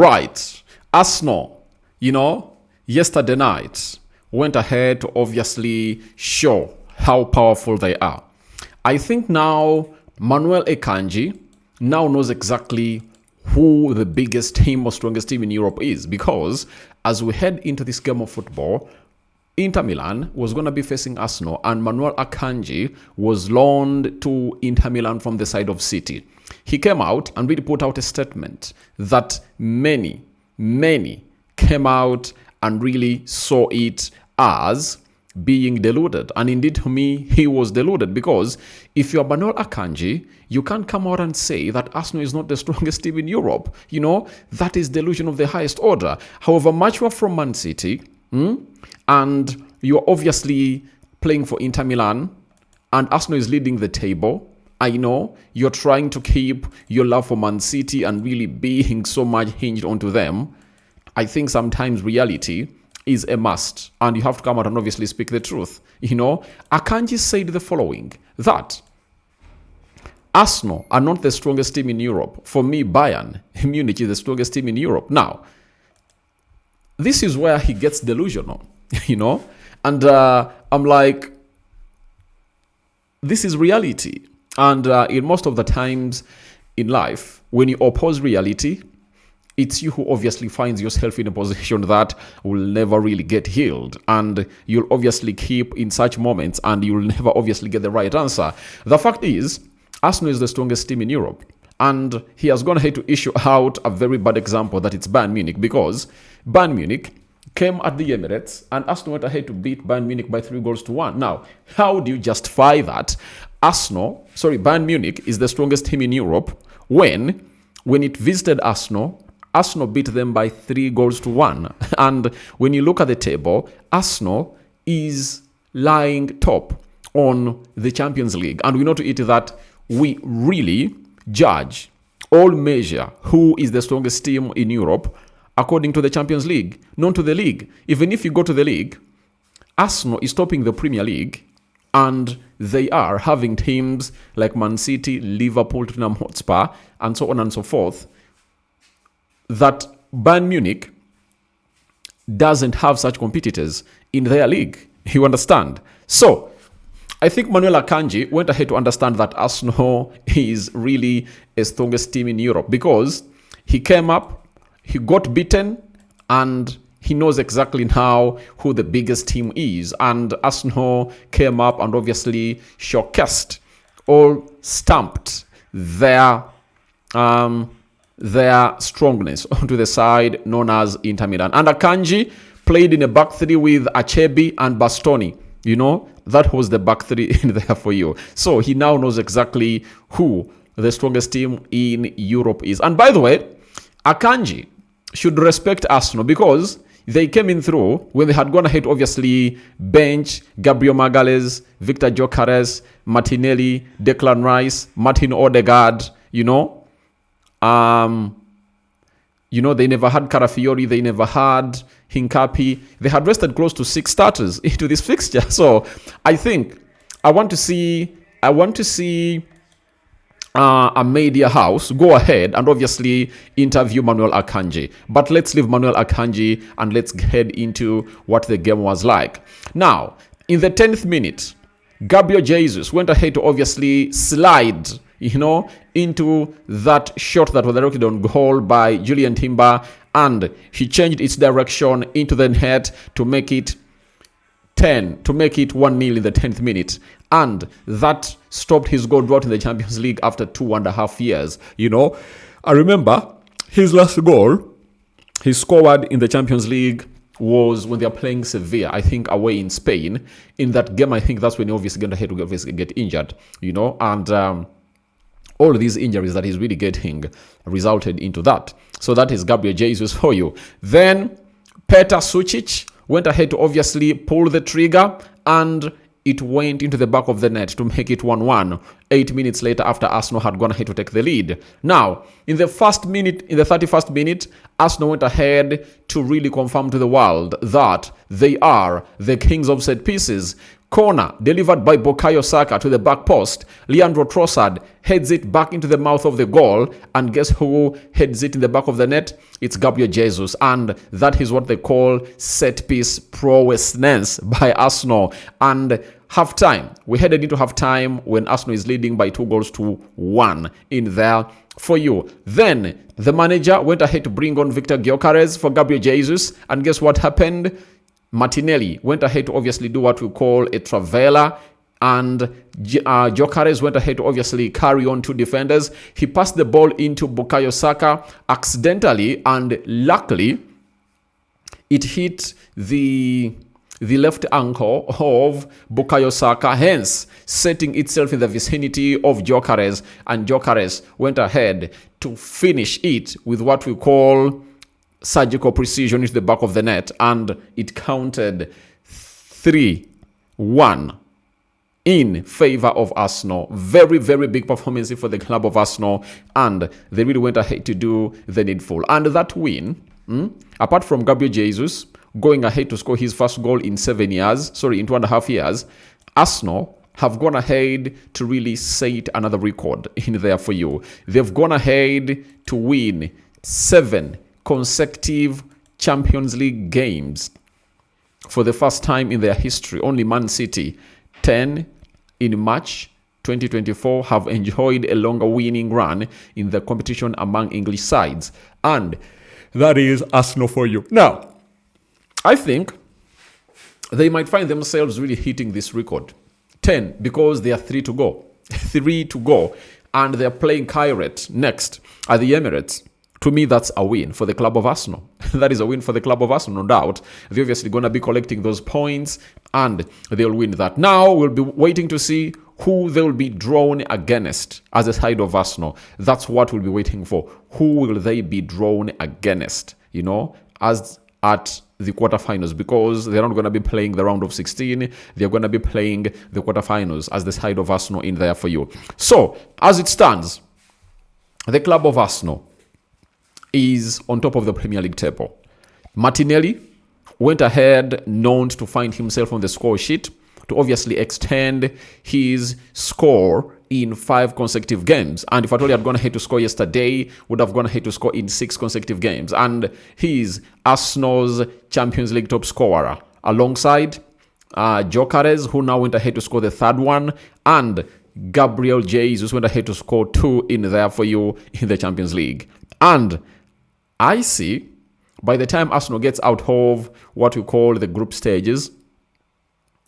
Right. Arsenal, yesterday night went ahead to obviously show how powerful they are. I think now Manuel Akanji now knows exactly who the biggest team or strongest team in Europe is, because as we head into this game of football, Inter Milan was going to be facing Arsenal, and Manuel Akanji was loaned to Inter Milan from the side of City. He came out and really put out a statement that many came out and really saw it as being deluded. And indeed, to me, he was deluded, because if you're Manuel Akanji, you can't come out and say that Arsenal is not the strongest team in Europe. That is delusion of the highest order. However much you are from Man City, and you're obviously playing for Inter Milan, and Arsenal is leading the table, I know you're trying to keep your love for Man City and really being so much hinged onto them. I think sometimes reality is a must, and you have to come out and obviously speak the truth. Akanji said the following, that Arsenal are not the strongest team in Europe. For me, Bayern Munich is the strongest team in Europe. Now, this is where he gets delusional, and I'm like, this is reality. And in most of the times in life, when you oppose reality, it's you who obviously finds yourself in a position that will never really get healed. And you'll obviously keep in such moments, and you'll never obviously get the right answer. The fact is, Arsenal is the strongest team in Europe. And he has gone ahead to issue out a very bad example, that it's Bayern Munich, because Bayern Munich came at the Emirates and Arsenal went ahead to beat Bayern Munich by 3-1. Now, how do you justify that Bayern Munich is the strongest team in Europe when it visited Arsenal beat them by 3-1? And when you look at the table, Arsenal is lying top on the Champions League. And we know to it that we really judge or measure who is the strongest team in Europe according to the Champions League, not to the league. Even if you go to the league, Arsenal is topping the Premier League, and they are having teams like Man City, Liverpool, Tottenham Hotspur, and so on and so forth, that Bayern Munich doesn't have such competitors in their league. You understand? So, I think Manuel Akanji went ahead to understand that Arsenal is really a strongest team in Europe, because he came up, he got beaten, and he knows exactly now who the biggest team is. And Arsenal came up and obviously showcased or stamped their strongness onto the side known as Inter Milan. And Akanji played in a back three with Achebi and Bastoni. That was the back three in there for you. So he now knows exactly who the strongest team in Europe is. And by the way, Akanji should respect Arsenal, because they came in through when they had gone ahead to obviously bench Gabriel Magalhaes, Victor Gyökeres, Martinelli, Declan Rice, Martin Odegaard. They never had Carafiori, they never had Hincapi. They had rested close to 6 starters into this fixture. So I think I want to see a media house go ahead and obviously interview Manuel Akanji. But let's leave Manuel Akanji and let's head into what the game was like. Now, in the 10th minute, Gabriel Jesus went ahead to obviously slide, into that shot that was directed on goal by Julian Timber, and he changed its direction into the net to make it 1-0 in the 10th minute. And that stopped his goal drought in the Champions League after 2.5 years. I remember his last goal he scored in the Champions League was when they are playing Sevilla, I think away in Spain. In that game, I think that's when he obviously get injured, and all these injuries that he's really getting resulted into that. So that is Gabriel Jesus for you. Then Petar Sucic went ahead to obviously pull the trigger, and it went into the back of the net to make it 1-1 8 minutes later, after Arsenal had gone ahead to take the lead. Now, in the 31st minute, Arsenal went ahead to really confirm to the world that they are the kings of set pieces. Corner delivered by Bukayo Saka to the back post. Leandro Trossard heads it back into the mouth of the goal. And guess who heads it in the back of the net? It's Gabriel Jesus. And that is what they call set-piece prowessness by Arsenal. And half-time. We headed into half-time when Arsenal is leading by 2-1 in there for you. Then the manager went ahead to bring on Victor Gyökeres for Gabriel Jesus. And guess what happened? Martinelli went ahead to obviously do what we call a traveler, and Gyökeres went ahead to obviously carry on two defenders. He passed the ball into Bukayo Saka accidentally, and luckily it hit the left ankle of Bukayo Saka, hence setting itself in the vicinity of Gyökeres, and Gyökeres went ahead to finish it with what we call surgical precision into the back of the net, and it counted 3-1 in favor of Arsenal. Very, very big performance for the club of Arsenal, and they really went ahead to do the needful. And that win, apart from Gabriel Jesus going ahead to score his first goal in 7 years, in 2.5 years, Arsenal have gone ahead to really set another record in there for you. They've gone ahead to win 7 consecutive Champions League games for the first time in their history. Only Man City, 10 in March 2024, have enjoyed a longer winning run in the competition among English sides. And that is Arsenal for you. Now, I think they might find themselves really hitting this record. 10, because they are 3 to go. 3 to go. And they're playing Kairet next at the Emirates. To me, that's a win for the club of Arsenal. That is a win for the club of Arsenal, no doubt. They're obviously going to be collecting those points, and they'll win that. Now, we'll be waiting to see who they'll be drawn against as a side of Arsenal. That's what we'll be waiting for. Who will they be drawn against, as at the quarterfinals? Because they're not going to be playing the round of 16. They're going to be playing the quarterfinals as the side of Arsenal in there for you. So, as it stands, the club of Arsenal is on top of the Premier League table. Martinelli went ahead, known to find himself on the score sheet, to obviously extend his score in 5 consecutive games. And if at all he had gone ahead to score yesterday, would have gone ahead to score in 6 consecutive games. And he's Arsenal's Champions League top scorer, alongside Gyökeres, who now went ahead to score the 3rd one, and Gabriel Jesus went ahead to score 2 in there for you in the Champions League. And I see, by the time Arsenal gets out of what we call the group stages,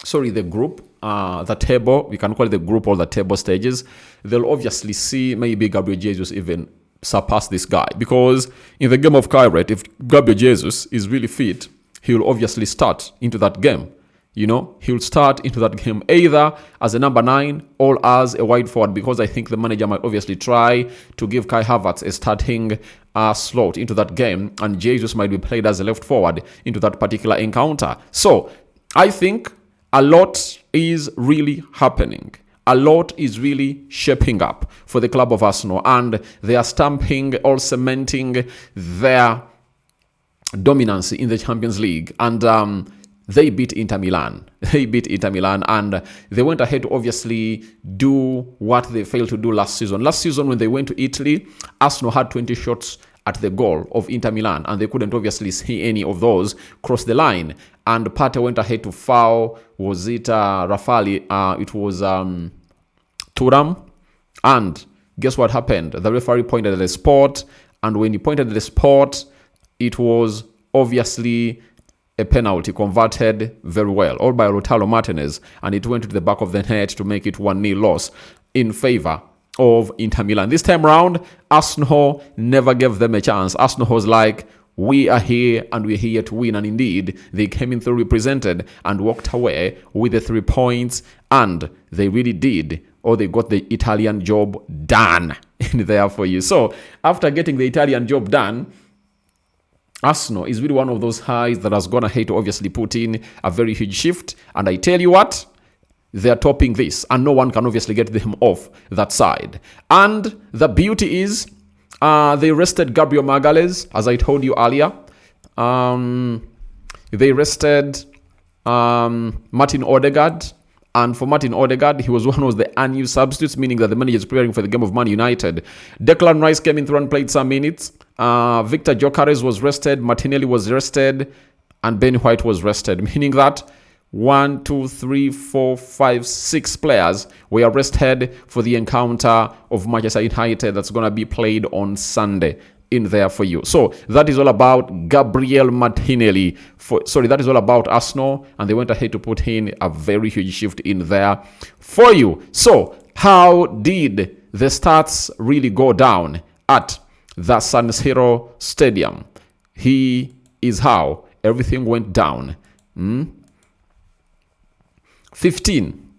the table, we can call it the group or the table stages, they'll obviously see maybe Gabriel Jesus even surpass this guy. Because in the game of Kairet, if Gabriel Jesus is really fit, he'll obviously start into that game. He'll start into that game either as a number 9 or as a wide forward, because I think the manager might obviously try to give Kai Havertz a starting slot into that game, and Jesus might be played as a left forward into that particular encounter. So I think a lot is really happening. A lot is really shaping up for the club of Arsenal, and they are stamping or cementing their dominance in the Champions League. And they beat Inter Milan. And they went ahead to obviously do what they failed to do last season. Last season, when they went to Italy, Arsenal had 20 shots at the goal of Inter Milan, and they couldn't obviously see any of those cross the line. And Partey went ahead to foul. Was it Rafali? It was Thuram. And guess what happened? The referee pointed at the spot, and when he pointed at the spot, it was obviously a penalty converted very well, all by Lautaro Martinez, and it went to the back of the net to make it 1-0 loss in favor of Inter Milan. This time round, Arsenal never gave them a chance. Arsenal was like, we are here and we're here to win. And indeed, they came in through represented and walked away with the 3 points, and they really did, or they got the Italian job done in there for you. So after getting the Italian job done, Arsenal is really one of those highs that has gone ahead to obviously put in a very huge shift. And I tell you what, they're topping this, and no one can obviously get them off that side. And the beauty is, they rested Gabriel Magalhaes, as I told you earlier. They rested Martin Odegaard, And for Martin Odegaard, he was one of the unused substitutes, meaning that the manager is preparing for the game of Man United. Declan Rice came in through and played some minutes. Victor Gyökeres was rested. Martinelli was rested. And Ben White was rested, meaning that 1, 2, 3, 4, 5, 6 players were rested for the encounter of Manchester United that's going to be played on Sunday in there for you. So that is all about Gabriel Martinelli. That is all about Arsenal, and they went ahead to put in a very huge shift in there for you. So how did the stats really go down at the San Siro Stadium? Here is how everything went down. 15,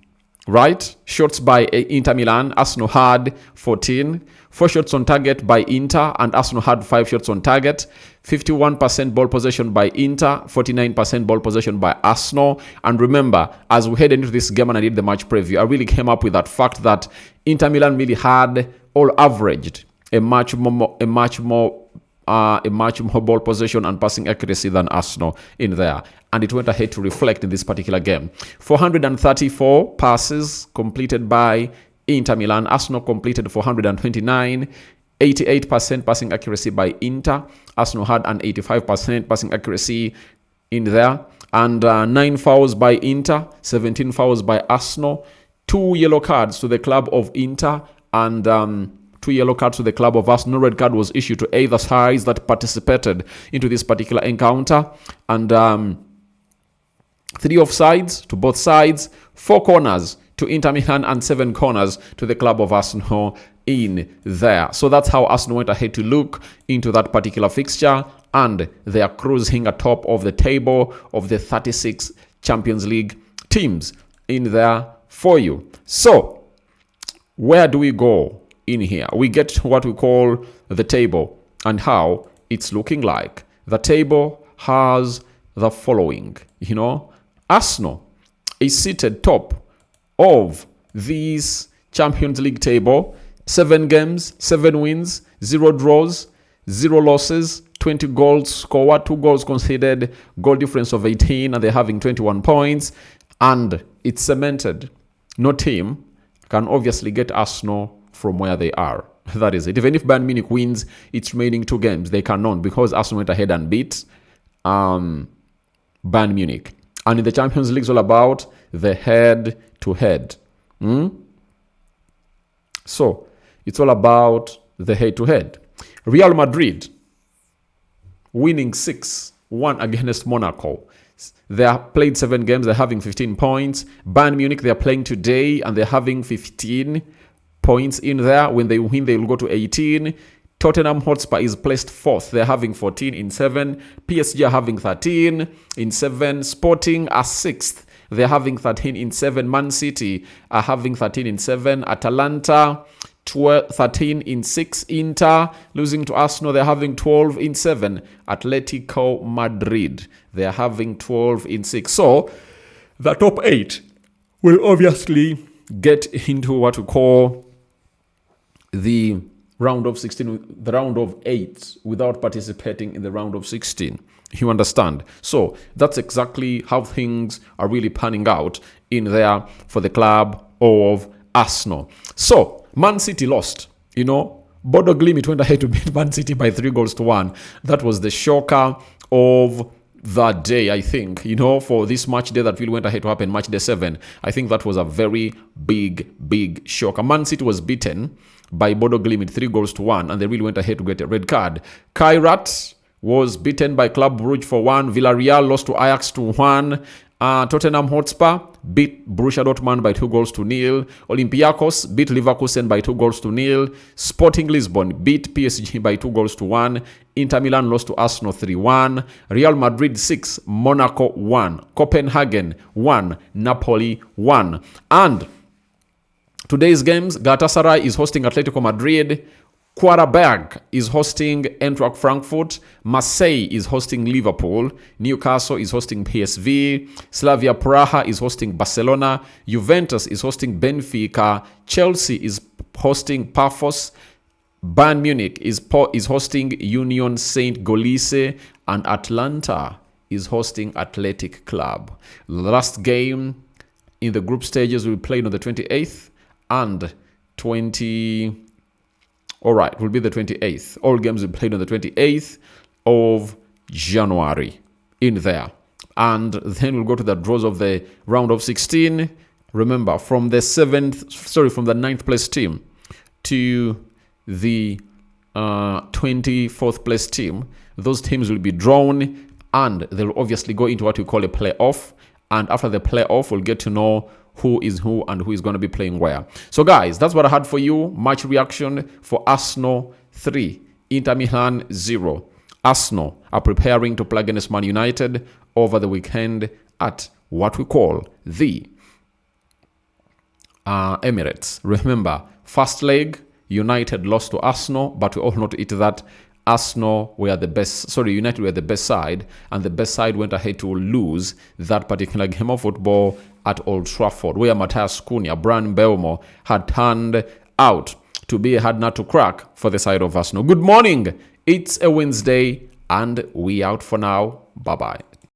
right? Shots by Inter Milan. Arsenal had 14. 4 shots on target by Inter, and Arsenal had 5 shots on target. 51% ball possession by Inter, 49% ball possession by Arsenal. And remember, as we head into this game and I did the match preview, I really came up with that fact that Inter Milan really had all averaged a much more ball possession and passing accuracy than Arsenal in there. And it went ahead to reflect in this particular game. 434 passes completed by Inter Milan. Arsenal completed 429. 88% passing accuracy by Inter. Arsenal had an 85% passing accuracy in there. And 9 fouls by Inter. 17 fouls by Arsenal. 2 yellow cards to the club of Inter. And 2 yellow cards to the club of Arsenal. No red card was issued to either sides that participated into this particular encounter. And 3 offsides to both sides. 4 corners to Inter Milan and 7 corners to the club of Arsenal in there. So that's how Arsenal went ahead to look into that particular fixture, and they are cruising atop of the table of the 36 Champions League teams in there for you. So where do we go in here? We get to what we call the table and how it's looking like. The table has the following. Arsenal is seated top of this Champions League table. 7 games, 7 wins, 0 draws, 0 losses, 20 goals scored, 2 goals conceded, goal difference of 18, and they're having 21 points. And it's cemented. No team can obviously get Arsenal from where they are. That is it. Even if Bayern Munich wins its remaining 2 games, they cannot, because Arsenal went ahead and beat Bayern Munich. And in the Champions League, it's all about the head-to-head. So, it's all about the head-to-head. Real Madrid winning 6-1 against Monaco. They have played 7 games. They're having 15 points. Bayern Munich, they're playing today, and they're having 15 points in there. When they win, they will go to 18. Tottenham Hotspur is placed 4th. They're having 14 in 7. PSG are having 13 in 7. Sporting are 6th. They're having 13 in 7. Man City are having 13 in 7. Atalanta, 13 in 6. Inter, losing to Arsenal, they're having 12 in 7. Atletico Madrid, they're having 12 in 6. So, the top 8 will obviously get into what we call the round of 16, the round of 8, without participating in the round of 16. You understand? So that's exactly how things are really panning out in there for the club of Arsenal. So Man City lost. Bodo Glimt went ahead to beat Man City by 3-1. That was the shocker of the day, I think, for this match day that really went ahead to happen, match day 7. I think that was a very big shocker. Man City was beaten by Bodo Glimt 3-1, and they really went ahead to get a red card. Kairat was beaten by Club Brugge 4-1. Villarreal lost to Ajax 2-1. Tottenham Hotspur beat Borussia Dortmund by 2-0. Olympiacos beat Leverkusen by 2-0. Sporting Lisbon beat PSG by 2-1. Inter Milan lost to Arsenal 3-1. Real Madrid 6, Monaco 1. Copenhagen 1, Napoli 1. And today's games, Galatasaray is hosting Atletico Madrid. Quarterback is hosting Eintracht Frankfurt. Marseille is hosting Liverpool. Newcastle is hosting PSV. Slavia Praha is hosting Barcelona. Juventus is hosting Benfica. Chelsea is hosting Pafos. Bayern Munich is hosting Union Saint-Gilloise. And Atlanta is hosting Athletic Club. Last game in the group stages will be played on the 28th and 20. All right, will be the 28th. All games will be played on the 28th of January in there. And then we'll go to the draws of the round of 16. Remember, from the 9th place team to the 24th place team, those teams will be drawn and they'll obviously go into what we call a playoff. And after the playoff, we'll get to know who is who and who is going to be playing where. So guys, that's what I had for you. Match reaction for Arsenal 3, Inter Milan 0. Arsenal are preparing to play against Man United over the weekend at what we call the Emirates. Remember, first leg, United lost to Arsenal, but we all know to it that Arsenal were the best, United were the best side, and the best side went ahead to lose that particular game of football at Old Trafford, where Matthias Cunha, Brian Belmo had turned out to be a hard nut to crack for the side of Arsenal. Good morning. It's a Wednesday, and we out for now. Bye-bye.